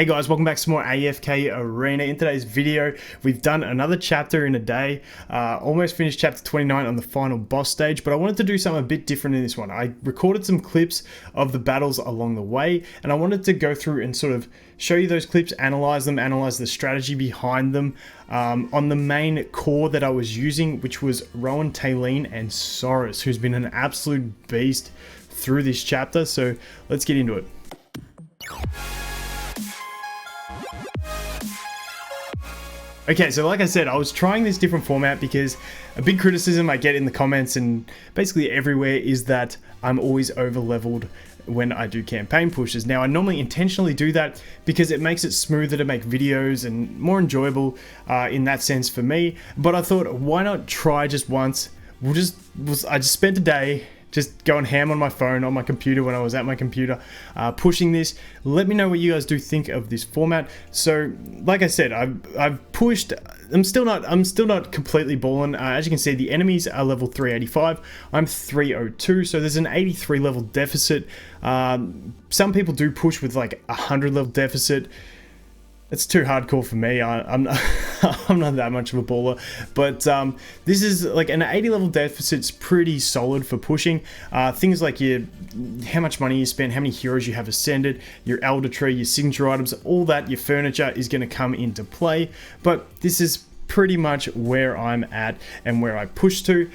Hey guys, welcome back to some more AFK Arena. In today's video, we've done another chapter in a day. Almost finished chapter 29 on the final boss stage, but I wanted to do something a bit different in this one. I recorded some clips of the battles along the way, and I wanted to go through and sort of show you those clips, analyze them, analyze the strategy behind them on the main core that I was using, which was Rowan, Taylene, and Soros, who's been an absolute beast through this chapter. So let's get into it. Okay, so like I said, I was trying this different format because a big criticism I get in the comments and basically everywhere is that I'm always over leveled when I do campaign pushes. Now, I normally intentionally do that because it makes it smoother to make videos and more enjoyable in that sense for me. But I thought, why not try just once? I just spent a day just going ham on my phone, on my computer when I was at my computer, pushing this. Let me know what you guys do think of this format. So, like I said, I've pushed. I'm still not completely balling. As you can see, the enemies are level 385. I'm 302, so there's an 83 level deficit. Some people do push with like 100 level deficit. It's too hardcore for me. I'm not that much of a baller, but this is like an 80 level deficit's pretty solid for pushing. Things like how much money you spend, how many heroes you have ascended, your elder tree, your signature items, all that, your furniture is going to come into play. But this is pretty much where I'm at and where I push to.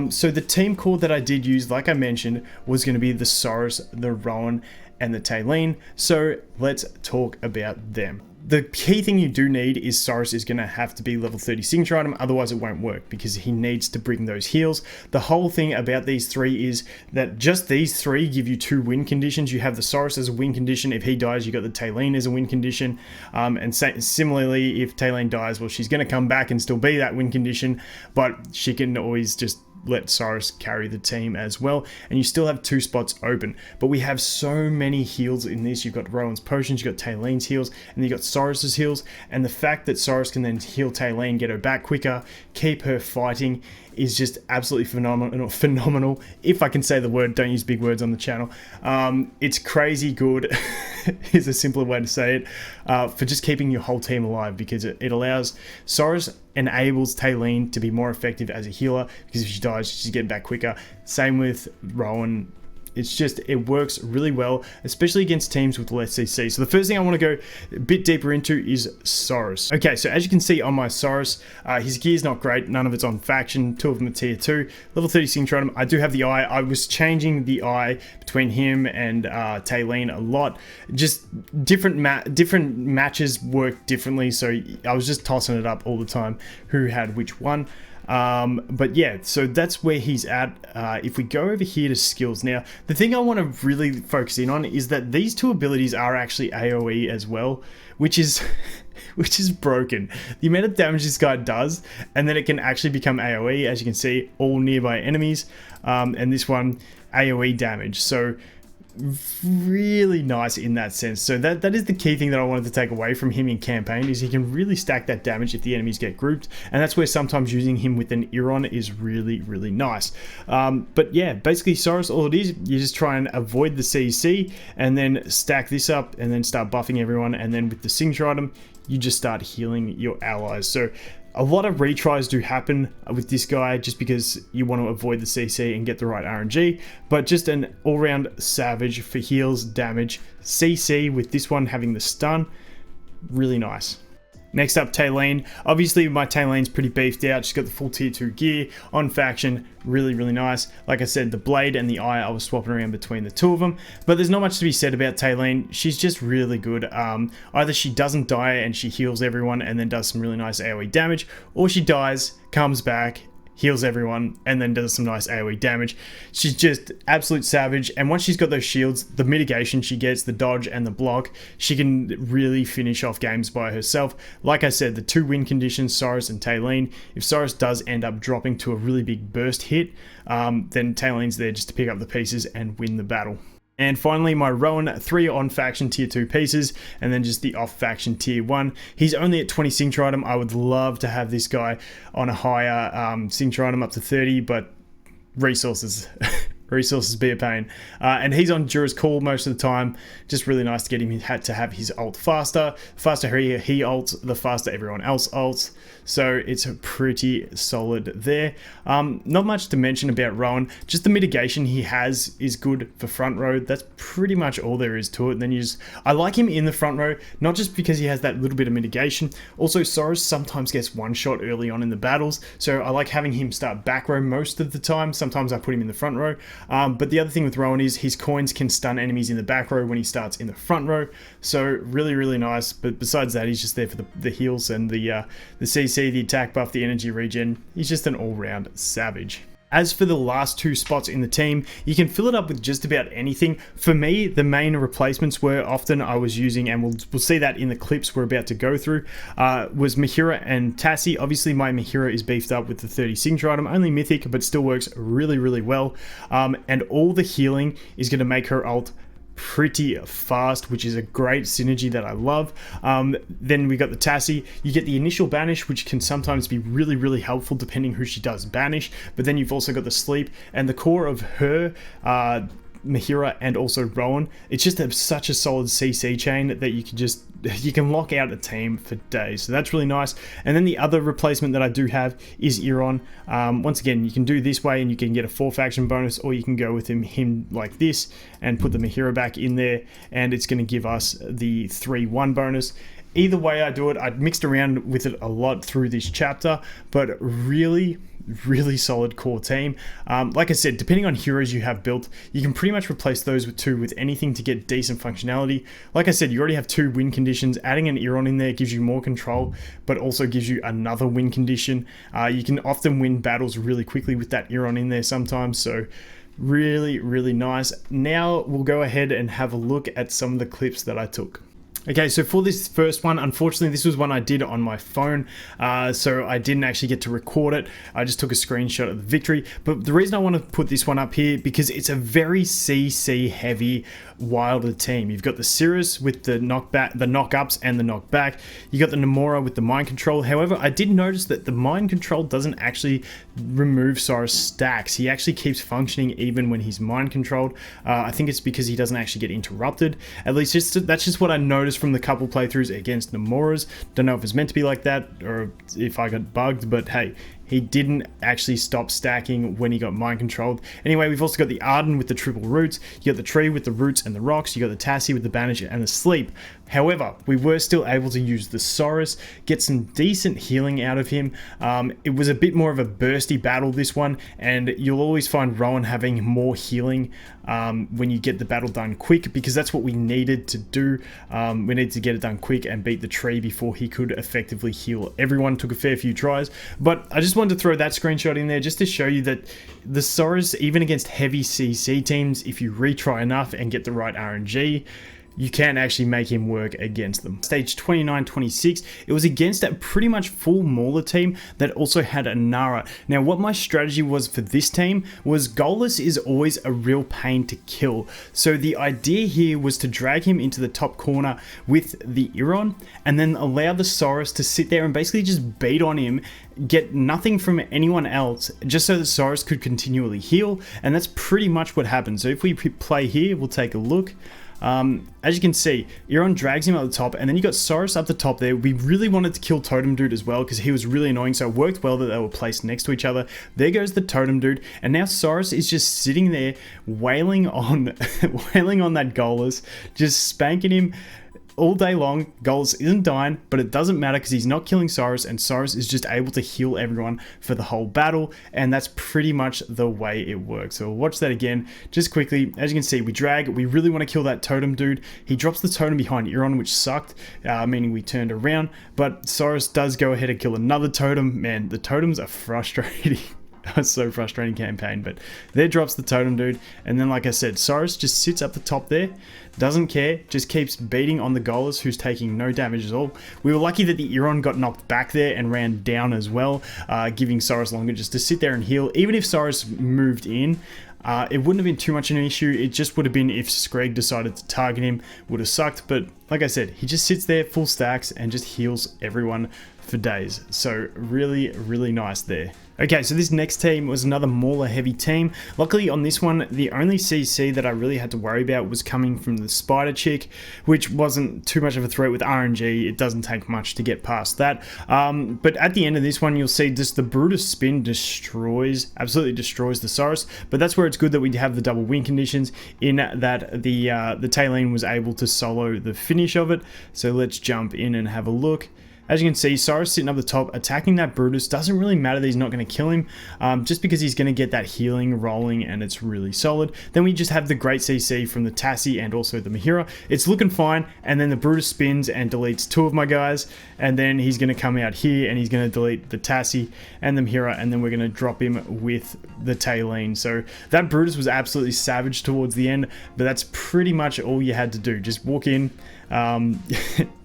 So the team core that I did use, like I mentioned, was going to be the Soros, the Rowan, and the Taylene. So let's talk about them. The key thing you do need is Soros is going to have to be level 30 signature item, otherwise it won't work because he needs to bring those heals. The whole thing about these three is that just these three give you 2 win conditions. You have the Soros as a win condition. If he dies, you got the Taylene as a win condition. And similarly, if Taylene dies, well, she's going to come back and still be that win condition, but she can always just let Soros carry the team as well, and you still have 2 spots open. But we have so many heals in this. You've got Rowan's potions, you've got Taylene's heals, and then you've got Soros's heals, and the fact that Soros can then heal Taylene, get her back quicker, keep her fighting, is just absolutely phenomenal. If I can say the word, don't use big words on the channel. It's crazy good is a simpler way to say it, for just keeping your whole team alive, because it allows Soros, enables Taylene to be more effective as a healer, because if she dies, she's getting back quicker. Same with Rowan. It works really well, especially against teams with less CC. So the first thing I want to go a bit deeper into is Soros. Okay, so as you can see on my Soros, his gear's not great. None of it's on faction. 2 of them are tier 2. Level 30 signature item. I do have the eye. I was changing the eye between him and Taylene a lot. Just different matches work differently, so I was just tossing it up all the time who had which one. But yeah, so that's where he's at. If we go over here to skills now, the thing I want to really focus in on is that these 2 abilities are actually AoE as well, which is broken. The amount of damage this guy does, and then it can actually become AoE, as you can see, all nearby enemies, and this one AoE damage. So really nice in that sense. So that is the key thing that I wanted to take away from him in campaign, is he can really stack that damage if the enemies get grouped, and that's where sometimes using him with an Iron is really nice. But yeah, basically Soros, all it is, you just try and avoid the CC and then stack this up and then start buffing everyone, and then with the signature item you just start healing your allies. So a lot of retries do happen with this guy just because you want to avoid the CC and get the right RNG, but just an all-round savage for heals, damage, CC with this one having the stun, really nice. Next up, Taylene. Obviously, my Taylene's pretty beefed out. She's got the full tier 2 gear on faction. Really nice. Like I said, the blade and the eye, I was swapping around between the 2 of them. But there's not much to be said about Taylene. She's just really good. Either she doesn't die and she heals everyone and then does some really nice AoE damage, or she dies, comes back, heals everyone, and then does some nice AoE damage. She's just absolute savage, and once she's got those shields, the mitigation she gets, the dodge and the block, she can really finish off games by herself. Like I said, the 2 win conditions, Soros and Taylene. If Soros does end up dropping to a really big burst hit, then Taylene's there just to pick up the pieces and win the battle. And finally, my Rowan, 3 on faction tier 2 pieces, and then just the off faction tier 1. He's only at 20 signature item. I would love to have this guy on a higher signature item up to 30, but resources resources be a pain. And he's on Jura's call most of the time. Just really nice to get him to have his ult faster. Faster he ults, the faster everyone else ults. So it's pretty solid there. Not much to mention about Rowan. Just the mitigation he has is good for front row. That's pretty much all there is to it. And then I like him in the front row, not just because he has that little bit of mitigation. Also, Soros sometimes gets one shot early on in the battles. So I like having him start back row most of the time. Sometimes I put him in the front row. But the other thing with Rowan is his coins can stun enemies in the back row when he starts in the front row. So really, really nice. But besides that, he's just there for the heals and the CC, the attack buff, the energy regen. He's just an all-round savage. As for the last two spots in the team, you can fill it up with just about anything. For me, the main replacements were often I was using, and we'll see that in the clips we're about to go through, was Mahira and Tassie. Obviously, my Mahira is beefed up with the 30 signature item, only mythic, but still works really, really well. And all the healing is going to make her ult pretty fast, which is a great synergy that I love. Then we got the Tassie. You get the initial banish, which can sometimes be really, really helpful depending who she does banish. But then you've also got the sleep and the core of her, Mahira and also Rowan. It's just such a solid CC chain that you can lock out a team for days. So that's really nice. And then the other replacement that I do have is Iron. Once again, you can do this way and you can get a 4 faction bonus, or you can go with him like this and put the Mahira back in there, and it's going to give us the 3-1 bonus. Either way I do it, I'd mixed around with it a lot through this chapter, but really solid core team. Like I said, depending on heroes you have built, you can pretty much replace those with anything to get decent functionality. Like I said, you already have 2 win conditions. Adding an Iron in there gives you more control, but also gives you another win condition. You can often win battles really quickly with that Iron in there sometimes, so really nice. Now we'll go ahead and have a look at some of the clips that I took. Okay, so for this first one, unfortunately, this was one I did on my phone, so I didn't actually get to record it. I just took a screenshot of the victory. But the reason I want to put this one up here, because it's a very CC heavy Wilder team. You've got the Cirrus with the knockback, the knockups and the knockback. You got the Namora with the mind control. However, I did notice that the mind control doesn't actually remove Cyrus stacks. He actually keeps functioning even when he's mind controlled. I think it's because he doesn't actually get interrupted. At least that's just what I noticed from the couple playthroughs against Namoras. Don't know if it's meant to be like that or if I got bugged, but hey, he didn't actually stop stacking when he got mind controlled. Anyway, we've also got the Arden with the triple roots. You got the tree with the roots and the rocks. You got the Tassie with the banish and the sleep. However, we were still able to use the Saurus, get some decent healing out of him. It was a bit more of a bursty battle, this one, and you'll always find Rowan having more healing when you get the battle done quick, because that's what we needed to do. We needed to get it done quick and beat the tree before he could effectively heal everyone. Took a fair few tries, but I just wanted to throw that screenshot in there just to show you that the Saurus, even against heavy CC teams, if you retry enough and get the right RNG, you can actually make him work against them. Stage 29-26, it was against a pretty much full Mauler team that also had a Nara. Now, what my strategy was for this team was Goalless is always a real pain to kill. So the idea here was to drag him into the top corner with the Iron and then allow the Saurus to sit there and basically just beat on him, get nothing from anyone else, just so the Saurus could continually heal. And that's pretty much what happened. So if we play here, we'll take a look. As you can see, Iron drags him up the top, and then you got Saurus up the top there. We really wanted to kill Totem Dude as well because he was really annoying, so it worked well that they were placed next to each other. There goes the Totem Dude, and now Saurus is just sitting there wailing on wailing on that Goalless, just spanking him all day long. Goals isn't dying, but it doesn't matter because he's not killing Cyrus, and Cyrus is just able to heal everyone for the whole battle, and that's pretty much the way it works. So we'll watch that again just quickly. As you can see, we drag, we really want to kill that Totem Dude. He drops the totem behind Iron, which sucked, meaning we turned around, but Cyrus does go ahead and kill another totem. Man, the totems are frustrating. It's so frustrating campaign, but there drops the Totem Dude, and then like I said, Cyrus just sits up the top there, doesn't care, just keeps beating on the Goalless, who's taking no damage at all. We were lucky that the Iron got knocked back there and ran down as well, giving Cyrus longer just to sit there and heal. Even if Cyrus moved in, it wouldn't have been too much an issue. It just would have been if Screg decided to target him, would have sucked. But like I said, he just sits there full stacks and just heals everyone for days. So really, really nice there. Okay, so this next team was another Mauler heavy team. Luckily on this one, the only CC that I really had to worry about was coming from the Spider Chick, which wasn't too much of a threat with RNG. It doesn't take much to get past that. But at the end of this one, you'll see just the Brutus spin absolutely destroys the Saurus. But that's where it's good that we have the double win conditions in that the Tailene was able to solo the finish of it. So let's jump in and have a look. As you can see, Saurus sitting up the top, attacking that Brutus. Doesn't really matter that he's not going to kill him, just because he's going to get that healing rolling and it's really solid. Then we just have the great CC from the Tassie and also the Mahira. It's looking fine, and then the Brutus spins and deletes two of my guys, and then he's going to come out here and he's going to delete the Tassie and the Mahira, and then we're going to drop him with the Tailene. So that Brutus was absolutely savage towards the end, but that's pretty much all you had to do. Just walk in,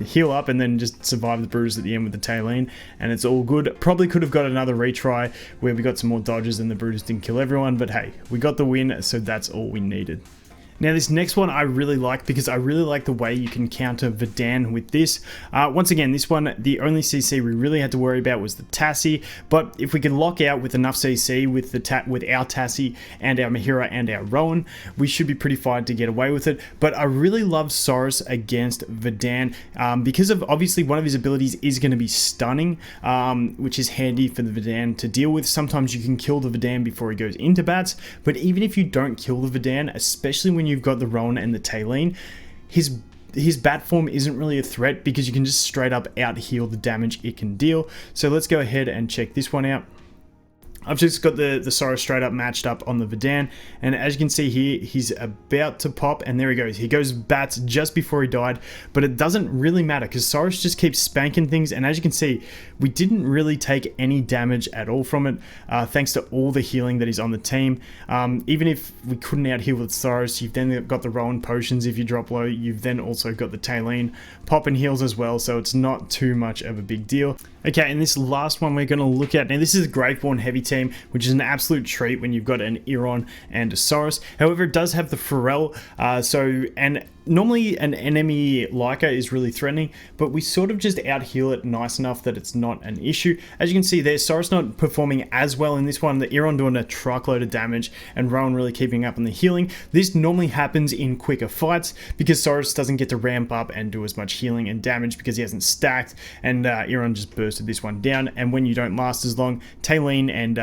heal up, and then just survive the Brutus at the end with the Tailene, and it's all good. Probably could have got another retry where we got some more dodges and the Brutus didn't kill everyone, but hey, we got the win, so that's all we needed. Now this next one I really like because I really like the way you can counter Verdan with this. Once again, this one, the only CC we really had to worry about was the Tassie, but if we can lock out with enough CC with our Tassie and our Mahira and our Rowan, we should be pretty fine to get away with it. But I really love Saurus against Verdan because of obviously one of his abilities is going to be stunning, which is handy for the Verdan to deal with. Sometimes you can kill the Verdan before he goes into bats, but even if you don't kill the Verdan, especially when you've got the Rowan and the Tailene, his bat form isn't really a threat because you can just straight up out heal the damage it can deal. So let's go ahead and check this one out. I've just got the Saurus straight up matched up on the Verdan, and as you can see here, he's about to pop, and there he goes. He goes bats just before he died, but it doesn't really matter because Saurus just keeps spanking things, and as you can see, we didn't really take any damage at all from it, thanks to all the healing that is on the team. Even if we couldn't out heal with Saurus, you've then got the Rowan potions if you drop low, you've then also got the Tailene pop and heals as well, so it's not too much of a big deal. Okay, and this last one we're going to look at, now this is a Graveborn heavy team, which is an absolute treat when you've got an Iron and a Saurus. However, it does have the Pharrell, and normally an enemy Leica is really threatening, but we sort of just out heal it nice enough that it's not an issue. As you can see there, Saurus not performing as well in this one, the Iron doing a truckload of damage and Rowan really keeping up on the healing. This normally happens in quicker fights because Saurus doesn't get to ramp up and do as much healing and damage because he hasn't stacked, and Iron just bursted this one down. And when you don't last as long, Tailene and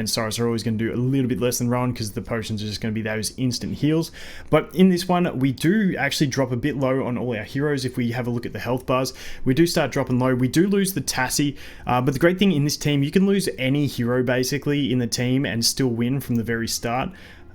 Saurus are always going to do a little bit less than Rowan because the potions are just going to be those instant heals. But in this one, we do actually drop a bit low on all our heroes. If we have a look at the health bars, we do start dropping low. We do lose the Tassie, but the great thing in this team, you can lose any hero basically in the team and still win from the very start.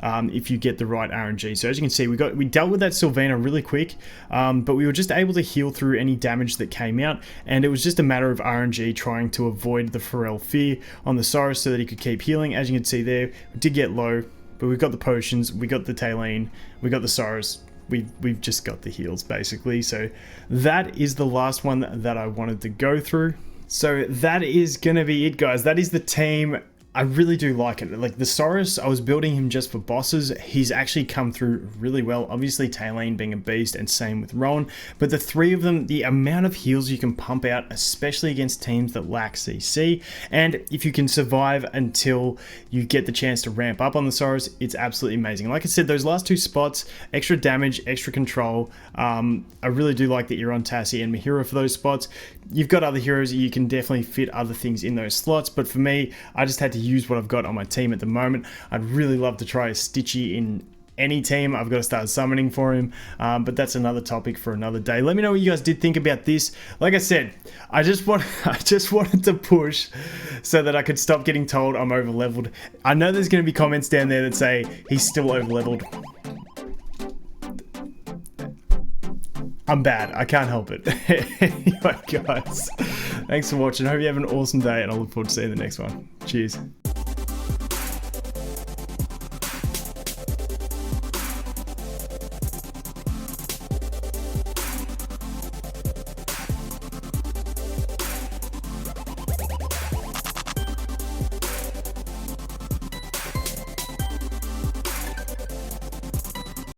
If you get the right RNG. So as you can see, we dealt with that Sylvana really quick, but we were just able to heal through any damage that came out, and it was just a matter of RNG trying to avoid the Pharrell fear on the Saurus so that he could keep healing. As you can see there, we did get low, but we've got the potions, we got the Tailene, we got the Saurus. We've just got the heals basically. So that is the last one that I wanted to go through. So that is gonna be it, guys. That is the team. I really do like it. Like the Saurus, I was building him just for bosses. He's actually come through really well. Obviously Tailene being a beast, and same with Rowan. But the three of them, the amount of heals you can pump out, especially against teams that lack CC, and if you can survive until you get the chance to ramp up on the Saurus, it's absolutely amazing. Like I said, those last two spots, extra damage, extra control. I really do like the Iron, Tassie, and Mahira for those spots. You've got other heroes, you can definitely fit other things in those slots, but for me, I just had to use what I've got on my team at the moment. I'd really love to try a Stitchy in any team. I've got to start summoning for him, but that's another topic for another day. Let me know what you guys did think about this. Like I said, I just wanted to push so that I could stop getting told I'm over leveled. I know there's going to be comments down there that say he's still over leveled. I'm bad. I can't help it. Anyway, guys, thanks for watching. I hope you have an awesome day, and I look forward to seeing the next one. Cheers.